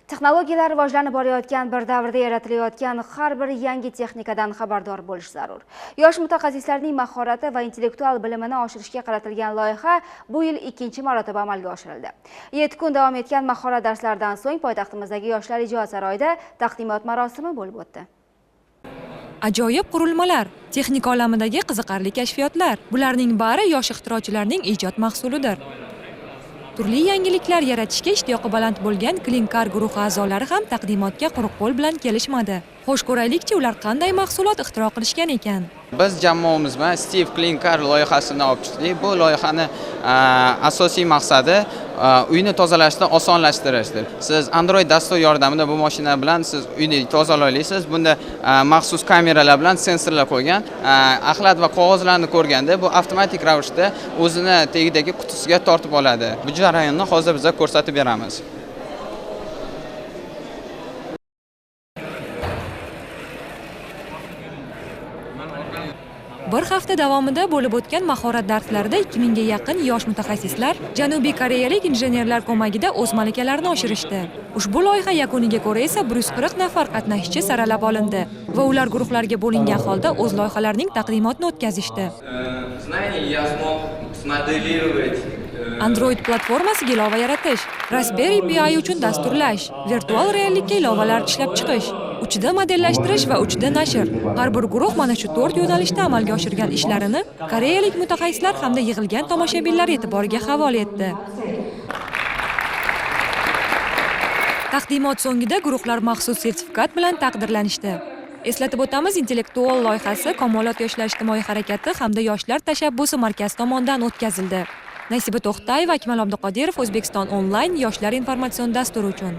Texnologiyalar rivojlanib borayotgan bir davrda yaratilayotgan har bir yangi texnikadan xabardor bo'lish zarur. Yosh mutaxassislarning mahorati va intellektual bilimini oshirishga qaratilgan loyiha bu yil 2-marotaba amalga oshirildi. 7 kun davom etgan mahorat darslaridan so'ng poytaxtimizdagi Yoshlar ijod saroyida taqdimot marosimi bo'lib o'tdi. Ajoyib qurilmalar, texnika olamidagi qiziqarli kashfiyotlar, bularning bari yosh ixtirochilarning ijod mahsulidir. Turli yangiliklar yaratishga ishtiyoqi baland bo'lgan Klinkar guruhi a'zolari ham taqdimotga quruq qo'l bilan kelishmadi. Xo'sh ko'raylikchi, ular qanday mahsulot ixtiro qilishgan ekan? Biz jamoamiz bilan Steve Klinkar loyihasini olib chiqdik. Bu loyihani asosiy maqsadi uyni tozalashni osonlashtirishdir. Siz Android dastur yordamida bu mashina bilan siz uyni tozalay olasiz. Bunda maxsus kameralar bilan sensorlar qo'ygan. Axlat va qog'ozlarni ko'rganda bu avtomatik ravishda o'zini tagidagi qutisiga tortib oladi. Bu jarayonni hozir biz ko'rsatib beramiz. Bir hafta davomida bo'lib o'tgan mahorat darslarida 2000 ga yaqin yosh mutaxassislar Janubiy Koreyalik injenerlar ko'magida o'z malakalarini oshirishdi. Ushbu loyiha yakuniga ko'ra esa 140 nafar qatnashchi saralab olindi va ular guruhlarga bo'lingan holda o'z loyihalarining taqdimotini o'tkazishdi. Android platformasiga ilova yaratish, Raspberry Pi uchun dasturlash, virtual reallikka ilovalar ishlab chiqish, uchida modellashtirish va uchida nashr. Har bir guruh mana shu 4 yo'nalishda amalga oshirgan ishlarini koreyalik mutaxassislar hamda yig'ilgan tomoshabinlar e'tiboriga havola etdi. Taqdimot so'ngida guruhlar maxsus sertifikat bilan taqdirlanishdi. Eslatib o'tamiz, intellektual loyihasi Komolot yoshlar ijtimoiy harakati hamda yoshlar tashabbusi markazi tomonidan o'tkazildi. Nasiba To'xtayeva, Akmal Abduqodirov, O'zbekiston onlayn yoshlar informatsion dasturi uchun.